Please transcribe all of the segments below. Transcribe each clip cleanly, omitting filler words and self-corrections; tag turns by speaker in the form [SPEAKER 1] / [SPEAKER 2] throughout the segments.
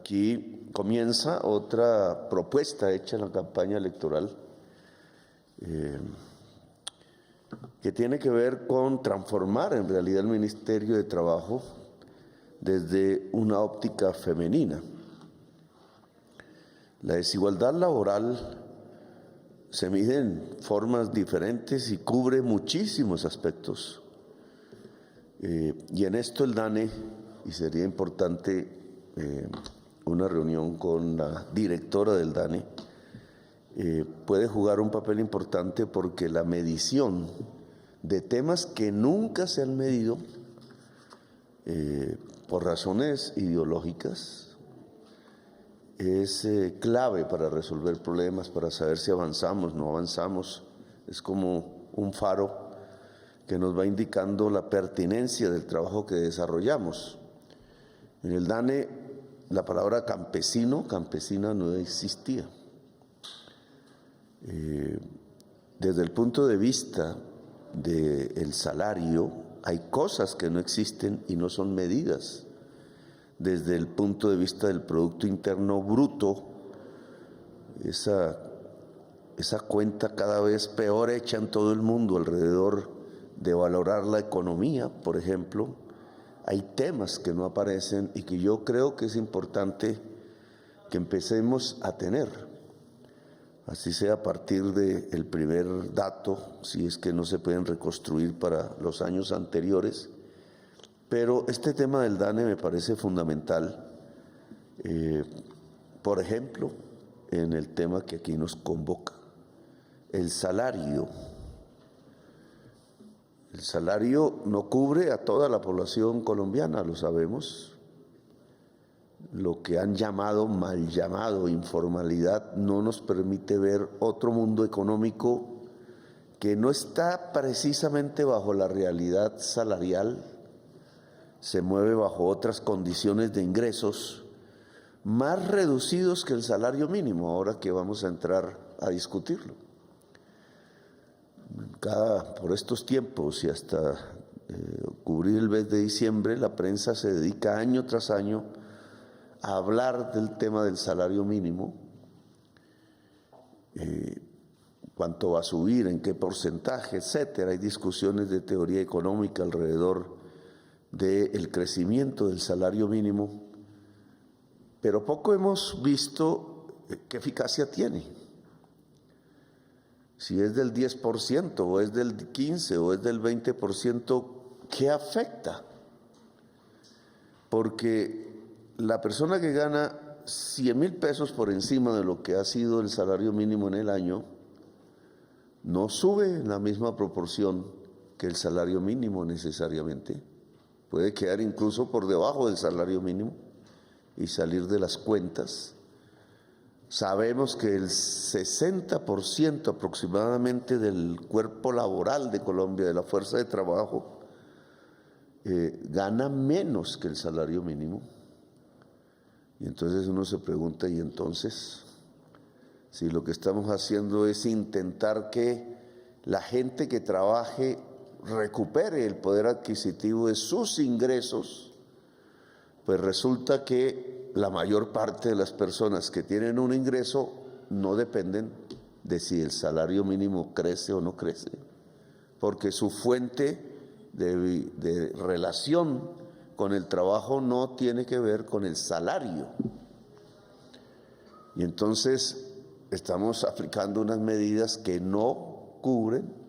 [SPEAKER 1] Aquí comienza otra propuesta hecha en la campaña electoral que tiene que ver con transformar en realidad el Ministerio de Trabajo desde una óptica femenina. La desigualdad laboral se mide en formas diferentes y cubre muchísimos aspectos. Y en esto el DANE, y sería importante una reunión con la directora del DANE, puede jugar un papel importante porque la medición de temas que nunca se han medido por razones ideológicas es clave para resolver problemas, para saber si avanzamos, no avanzamos. Es como un faro que nos va indicando la pertinencia del trabajo que desarrollamos. En el DANE la palabra campesino, campesina no existía. Desde el punto de vista del salario, hay cosas que no existen y no son medidas. Desde el punto de vista del Producto Interno Bruto, esa cuenta cada vez peor hecha en todo el mundo alrededor de valorar la economía, por ejemplo, hay temas que no aparecen y que yo creo que es importante que empecemos a tener, así sea a partir del primer dato, si es que no se pueden reconstruir para los años anteriores. Pero este tema del DANE me parece fundamental, por ejemplo, en el tema que aquí nos convoca, el salario. El salario no cubre a toda la población colombiana, lo sabemos. Lo que han llamado, mal llamado, informalidad, no nos permite ver otro mundo económico que no está precisamente bajo la realidad salarial, se mueve bajo otras condiciones de ingresos más reducidos que el salario mínimo, ahora que vamos a entrar a discutirlo. Por estos tiempos y hasta cubrir el mes de diciembre, la prensa se dedica año tras año a hablar del tema del salario mínimo, cuánto va a subir, en qué porcentaje, etcétera. Hay discusiones de teoría económica alrededor del crecimiento del salario mínimo, pero poco hemos visto qué eficacia tiene. Si es del 10% o es del 15% o es del 20%, ¿qué afecta? Porque la persona que gana 100,000 pesos por encima de lo que ha sido el salario mínimo en el año, no sube en la misma proporción que el salario mínimo necesariamente. Puede quedar incluso por debajo del salario mínimo y salir de las cuentas. Sabemos que el 60% aproximadamente del cuerpo laboral de Colombia, de la fuerza de trabajo, gana menos que el salario mínimo. Y entonces uno se pregunta, ¿y entonces? Si lo que estamos haciendo es intentar que la gente que trabaje recupere el poder adquisitivo de sus ingresos, pues resulta que la mayor parte de las personas que tienen un ingreso no dependen de si el salario mínimo crece o no crece, porque su fuente de relación con el trabajo no tiene que ver con el salario. Y entonces estamos aplicando unas medidas que no cubren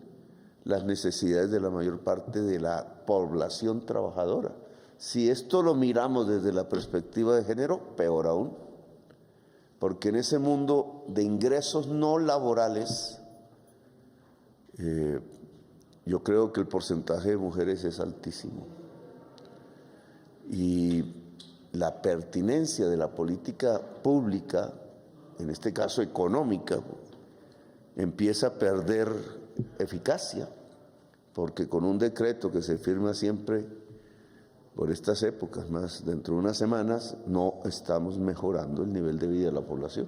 [SPEAKER 1] las necesidades de la mayor parte de la población trabajadora. Si esto lo miramos desde la perspectiva de género, peor aún, porque en ese mundo de ingresos no laborales, yo creo que el porcentaje de mujeres es altísimo. Y la pertinencia de la política pública, en este caso económica, empieza a perder eficacia, porque con un decreto que se firma siempre por estas épocas, más dentro de unas semanas, no estamos mejorando el nivel de vida de la población.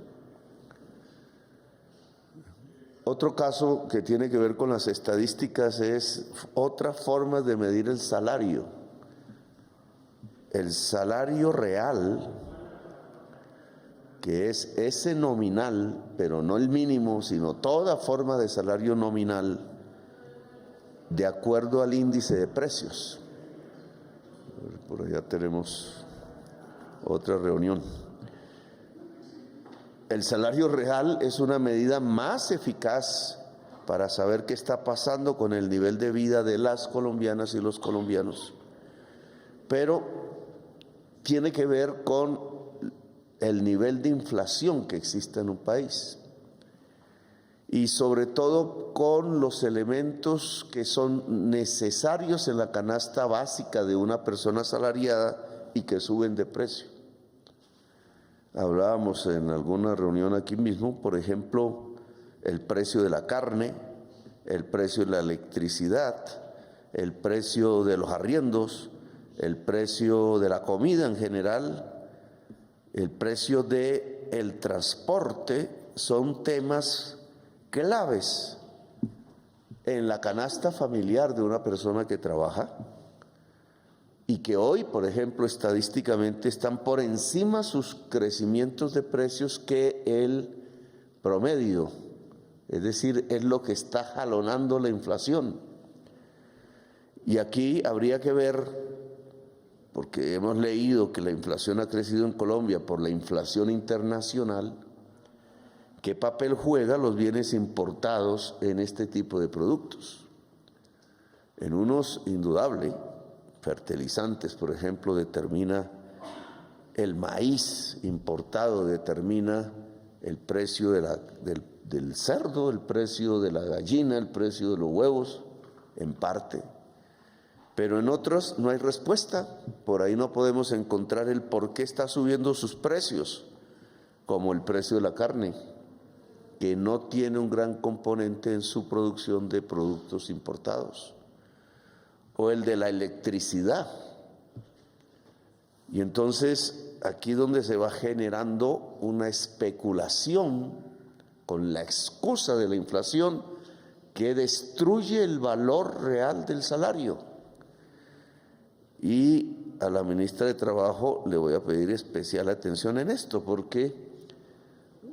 [SPEAKER 1] Otro caso que tiene que ver con las estadísticas es otra forma de medir el salario. El salario real que es ese nominal, pero no el mínimo, sino toda forma de salario nominal de acuerdo al índice de precios. Por allá tenemos otra reunión. El salario real es una medida más eficaz para saber qué está pasando con el nivel de vida de las colombianas y los colombianos, pero tiene que ver con el nivel de inflación que existe en un país y sobre todo con los elementos que son necesarios en la canasta básica de una persona asalariada y que suben de precio. Hablábamos en alguna reunión aquí mismo, por ejemplo, el precio de la carne, el precio de la electricidad, el precio de los arriendos, el precio de la comida en general, el precio del transporte, son temas claves en la canasta familiar de una persona que trabaja y que hoy, por ejemplo, estadísticamente están por encima sus crecimientos de precios que el promedio, es decir, es lo que está jalonando la inflación. Y aquí habría que ver, porque hemos leído que la inflación ha crecido en Colombia por la inflación internacional, ¿qué papel juegan los bienes importados en este tipo de productos? En unos, indudable, fertilizantes, por ejemplo, determina el maíz importado, determina el precio del cerdo, el precio de la gallina, el precio de los huevos, en parte. Pero en otros no hay respuesta, por ahí no podemos encontrar el por qué está subiendo sus precios, como el precio de la carne, que no tiene un gran componente en su producción de productos importados, o el de la electricidad. Y entonces aquí donde se va generando una especulación con la excusa de la inflación que destruye el valor real del salario. Y a la ministra de Trabajo le voy a pedir especial atención en esto, porque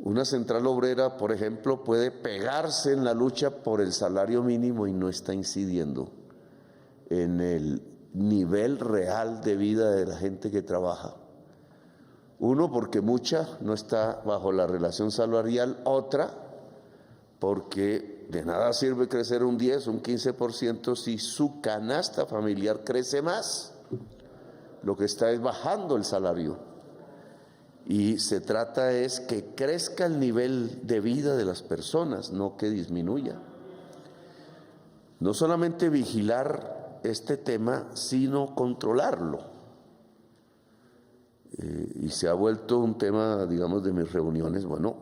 [SPEAKER 1] una central obrera, por ejemplo, puede pegarse en la lucha por el salario mínimo y no está incidiendo en el nivel real de vida de la gente que trabaja. Uno, porque mucha no está bajo la relación salarial; otra, porque de nada sirve crecer un 10, un 15% si su canasta familiar crece más. Lo que está es bajando el salario. Y se trata es que crezca el nivel de vida de las personas, no que disminuya. No solamente vigilar este tema, sino controlarlo. Y se ha vuelto un tema, digamos, de mis reuniones. Bueno,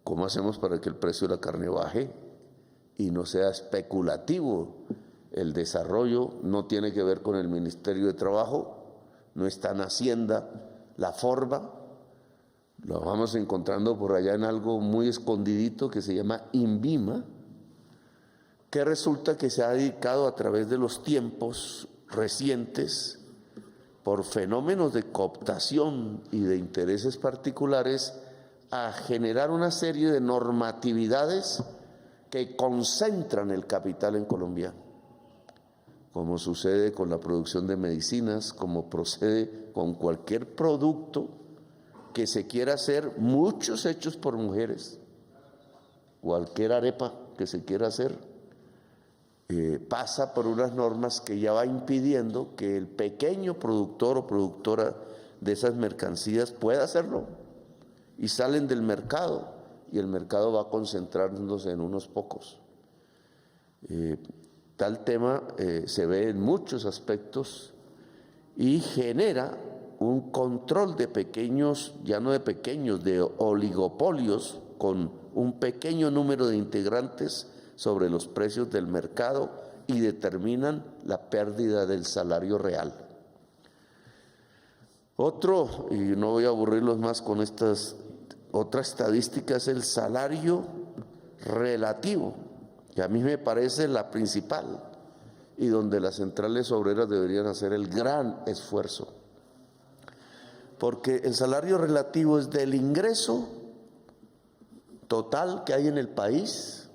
[SPEAKER 1] ¿cómo hacemos para que el precio de la carne baje y no sea especulativo? El desarrollo no tiene que ver con el Ministerio de Trabajo, no está en Hacienda la forma. Lo vamos encontrando por allá en algo muy escondidito que se llama INVIMA, que resulta que se ha dedicado a través de los tiempos recientes, por fenómenos de cooptación y de intereses particulares, a generar una serie de normatividades que concentran el capital en Colombia, como sucede con la producción de medicinas, como procede con cualquier producto que se quiera hacer, muchos hechos por mujeres. Cualquier arepa que se quiera hacer pasa por unas normas que ya va impidiendo que el pequeño productor o productora de esas mercancías pueda hacerlo, y salen del mercado, y el mercado va concentrándose en unos pocos. Tal tema se ve en muchos aspectos y genera un control de pequeños, ya no de pequeños, de oligopolios con un pequeño número de integrantes sobre los precios del mercado, y determinan la pérdida del salario real. Otro, y no voy a aburrirlos más con estas otras estadísticas, es el salario relativo, que a mí me parece la principal y donde las centrales obreras deberían hacer el gran esfuerzo. porque el salario relativo es del ingreso total que hay en el país,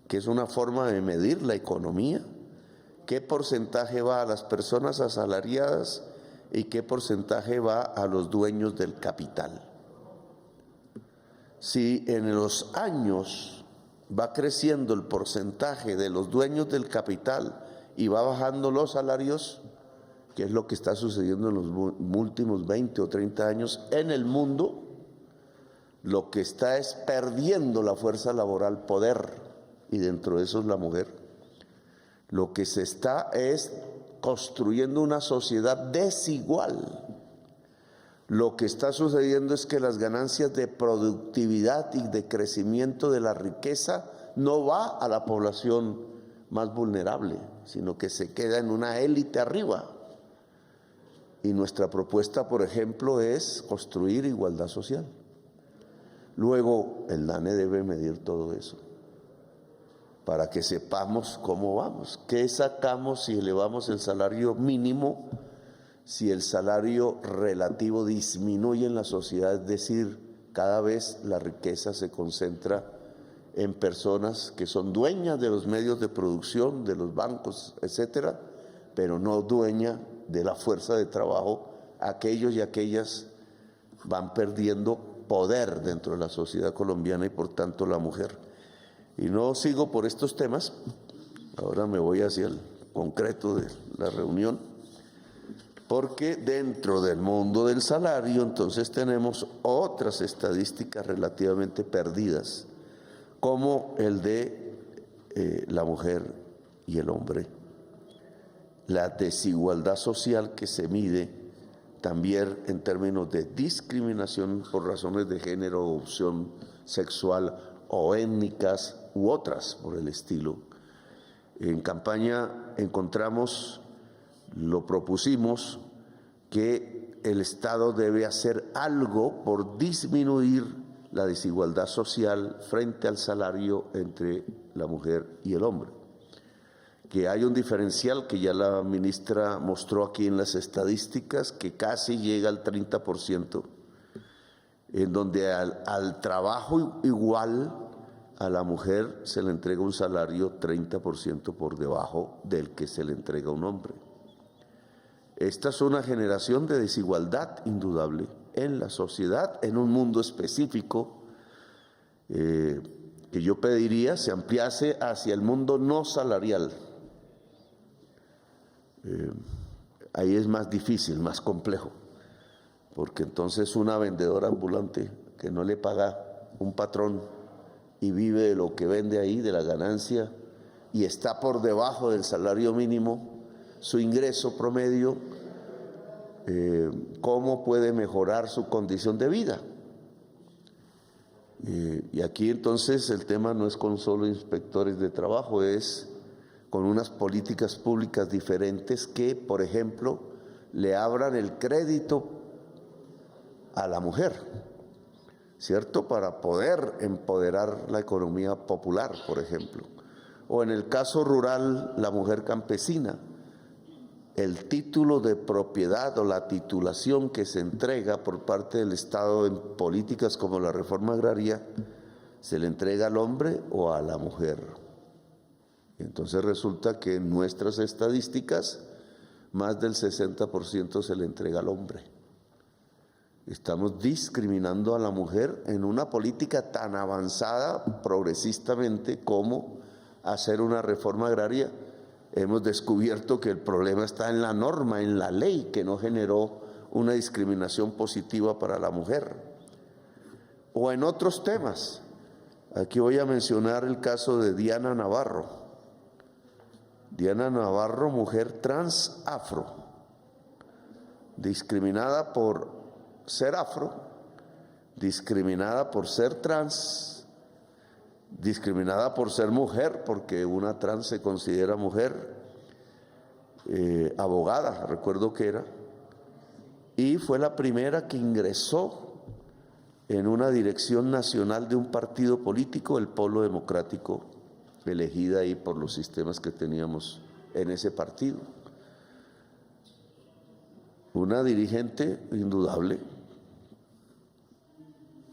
[SPEAKER 1] que es una forma de medir la economía, qué porcentaje va a las personas asalariadas y qué porcentaje va a los dueños del capital. Si en los años va creciendo el porcentaje de los dueños del capital y va bajando los salarios, que es lo que está sucediendo en los últimos 20 o 30 años en el mundo, lo que está es perdiendo la fuerza laboral poder, y dentro de eso es la mujer. Lo que se está es construyendo una sociedad desigual. Lo que está sucediendo es que las ganancias de productividad y de crecimiento de la riqueza no va a la población más vulnerable, sino que se queda en una élite arriba. Y nuestra propuesta, por ejemplo, es construir igualdad social. Luego, el DANE debe medir todo eso para que sepamos cómo vamos, qué sacamos si elevamos el salario mínimo, si el salario relativo disminuye en la sociedad, es decir, cada vez la riqueza se concentra en personas que son dueñas de los medios de producción, de los bancos, etcétera, pero no dueña de la fuerza de trabajo. Aquellos y aquellas van perdiendo poder dentro de la sociedad colombiana y por tanto la mujer. Y no sigo por estos temas, ahora me voy hacia el concreto de la reunión, porque dentro del mundo del salario entonces tenemos otras estadísticas relativamente perdidas, como el de la mujer y el hombre. La desigualdad social que se mide también en términos de discriminación por razones de género, opción sexual o étnicas u otras por el estilo. En campaña lo propusimos, que el Estado debe hacer algo por disminuir la desigualdad social frente al salario entre la mujer y el hombre. Que hay un diferencial que ya la ministra mostró aquí en las estadísticas, que casi llega al 30%, en donde al trabajo igual a la mujer se le entrega un salario 30% por debajo del que se le entrega a un hombre. Esta es una generación de desigualdad indudable en la sociedad, en un mundo específico, que yo pediría se ampliase hacia el mundo no salarial. Ahí es más difícil, más complejo, porque entonces una vendedora ambulante que no le paga un patrón y vive de lo que vende ahí, de la ganancia, y está por debajo del salario mínimo, su ingreso promedio, ¿cómo puede mejorar su condición de vida? Y aquí entonces el tema no es con solo inspectores de trabajo, es con unas políticas públicas diferentes que, por ejemplo, le abran el crédito a la mujer, ¿cierto? Para poder empoderar la economía popular, por ejemplo. O en el caso rural, la mujer campesina, el título de propiedad o la titulación que se entrega por parte del Estado en políticas como la reforma agraria, ¿se le entrega al hombre o a la mujer? Entonces resulta que en nuestras estadísticas más del 60% se le entrega al hombre. Estamos discriminando a la mujer en una política tan avanzada progresistamente como hacer una reforma agraria. Hemos descubierto que el problema está en la norma, en la ley, que no generó una discriminación positiva para la mujer. O en otros temas. Aquí voy a mencionar el caso de Diana Navarro. Diana Navarro, mujer trans afro, discriminada por ser afro, discriminada por ser trans, discriminada por ser mujer, porque una trans se considera mujer, abogada, recuerdo que era, y fue la primera que ingresó en una dirección nacional de un partido político, el Polo Democrático, elegida ahí por los sistemas que teníamos en ese partido. Una dirigente indudable,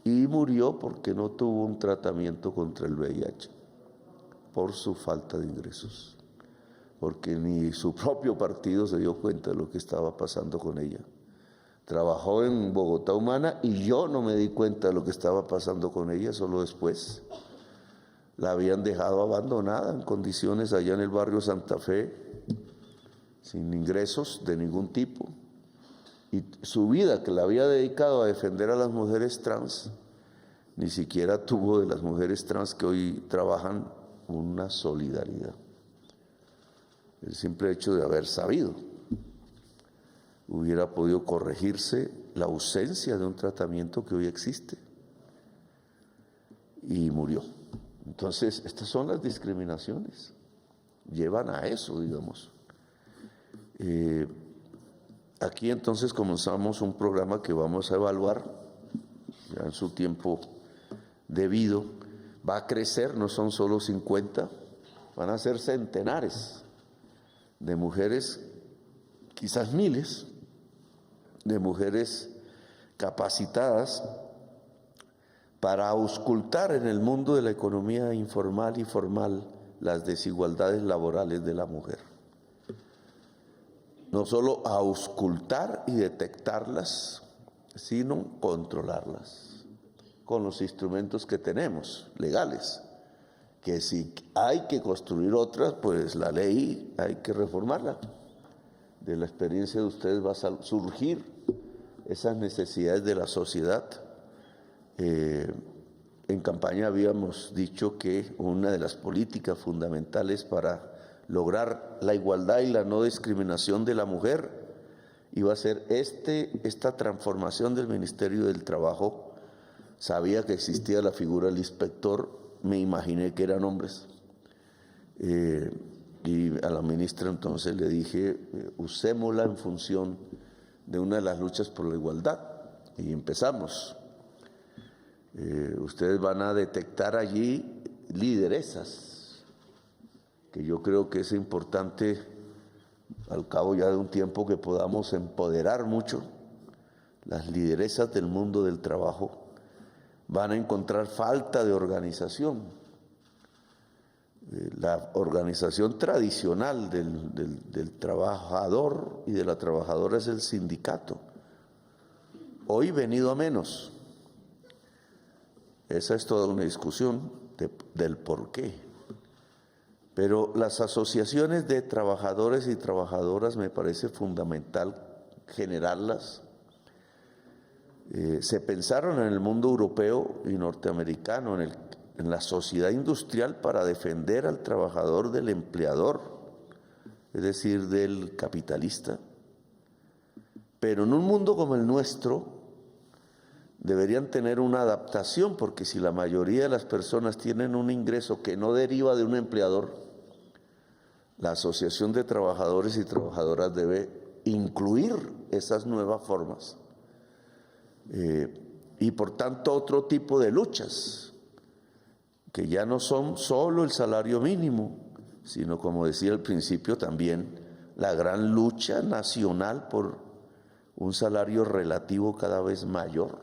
[SPEAKER 1] y murió porque no tuvo un tratamiento contra el VIH, por su falta de ingresos, porque ni su propio partido se dio cuenta de lo que estaba pasando con ella. Trabajó en Bogotá Humana y yo no me di cuenta de lo que estaba pasando con ella, solo después. La habían dejado abandonada en condiciones allá en el barrio Santa Fe, sin ingresos de ningún tipo. Y su vida, que la había dedicado a defender a las mujeres trans, ni siquiera tuvo de las mujeres trans que hoy trabajan una solidaridad. El simple hecho de haber sabido hubiera podido corregirse la ausencia de un tratamiento que hoy existe. Y murió. Entonces, estas son las discriminaciones. Llevan a eso, digamos. Aquí entonces comenzamos un programa que vamos a evaluar ya en su tiempo debido. Va a crecer, no son solo 50, van a ser centenares de mujeres, quizás miles, de mujeres capacitadas para auscultar en el mundo de la economía informal y formal las desigualdades laborales de la mujer. No solo auscultar y detectarlas, sino controlarlas con los instrumentos que tenemos, legales, que si hay que construir otras, pues la ley hay que reformarla. De la experiencia de ustedes va a surgir esas necesidades de la sociedad. En campaña habíamos dicho que una de las políticas fundamentales para lograr la igualdad y la no discriminación de la mujer iba a ser esta transformación del Ministerio del Trabajo. Sabía que existía la figura del inspector, me imaginé que eran hombres. Y a la ministra entonces le dije, usémosla en función de una de las luchas por la igualdad. Y empezamos. Ustedes van a detectar allí lideresas, que yo creo que es importante, al cabo ya de un tiempo, que podamos empoderar mucho. Las lideresas del mundo del trabajo van a encontrar falta de organización. La organización tradicional del trabajador y de la trabajadora es el sindicato. Hoy venido a menos. Esa es toda una discusión del por qué. Pero las asociaciones de trabajadores y trabajadoras me parece fundamental generarlas. Se pensaron en el mundo europeo y norteamericano, en la sociedad industrial, para defender al trabajador del empleador, es decir, del capitalista. Pero en un mundo como el nuestro deberían tener una adaptación, porque si la mayoría de las personas tienen un ingreso que no deriva de un empleador, la Asociación de Trabajadores y Trabajadoras debe incluir esas nuevas formas y por tanto otro tipo de luchas, que ya no son solo el salario mínimo, sino, como decía al principio, también la gran lucha nacional por un salario relativo cada vez mayor.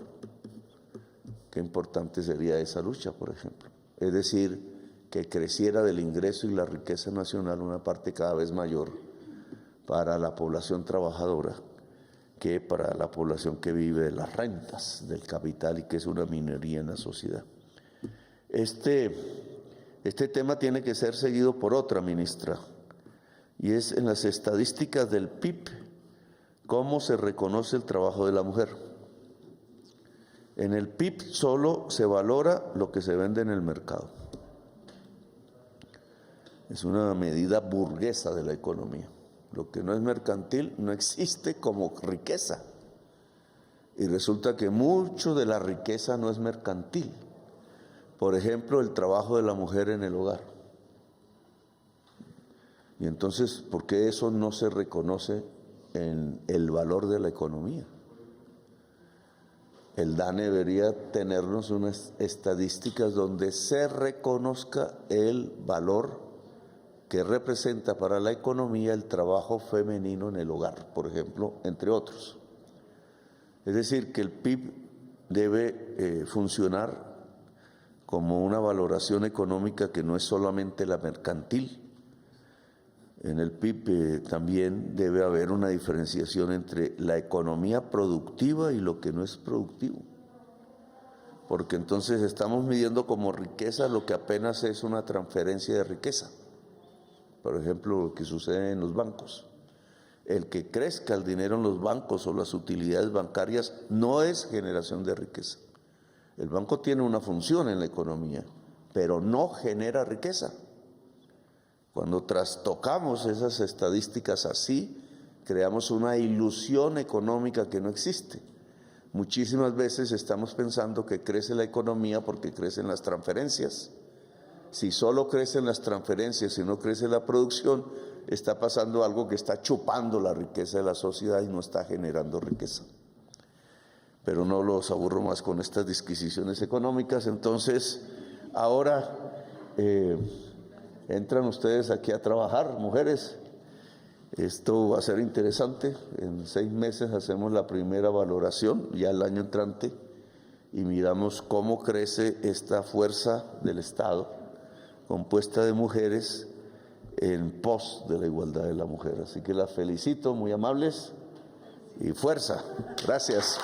[SPEAKER 1] Qué importante sería esa lucha, por ejemplo. Es decir, que creciera del ingreso y la riqueza nacional una parte cada vez mayor para la población trabajadora que para la población que vive de las rentas del capital y que es una minoría en la sociedad. Este tema tiene que ser seguido por otra ministra, y es en las estadísticas del PIB, cómo se reconoce el trabajo de la mujer. En el PIB solo se valora lo que se vende en el mercado. Es una medida burguesa de la economía. Lo que no es mercantil no existe como riqueza. Y resulta que mucho de la riqueza no es mercantil. Por ejemplo, el trabajo de la mujer en el hogar. Y entonces, ¿por qué eso no se reconoce en el valor de la economía? El DANE debería tenernos unas estadísticas donde se reconozca el valor que representa para la economía el trabajo femenino en el hogar, por ejemplo, entre otros. Es decir, que el PIB debe funcionar como una valoración económica que no es solamente la mercantil. En el PIB también debe haber una diferenciación entre la economía productiva y lo que no es productivo. Porque entonces estamos midiendo como riqueza lo que apenas es una transferencia de riqueza. Por ejemplo, lo que sucede en los bancos. El que crezca el dinero en los bancos o las utilidades bancarias no es generación de riqueza. El banco tiene una función en la economía, pero no genera riqueza. Cuando trastocamos esas estadísticas así, creamos una ilusión económica que no existe. Muchísimas veces estamos pensando que crece la economía porque crecen las transferencias. Si solo crecen las transferencias y no crece la producción, está pasando algo que está chupando la riqueza de la sociedad y no está generando riqueza. Pero no los aburro más con estas disquisiciones económicas. Entonces, ahora entran ustedes aquí a trabajar, mujeres. Esto va a ser interesante. En 6 meses hacemos la primera valoración, ya el año entrante, y miramos cómo crece esta fuerza del Estado, compuesta de mujeres, en pos de la igualdad de la mujer. Así que las felicito, muy amables, y fuerza. Gracias.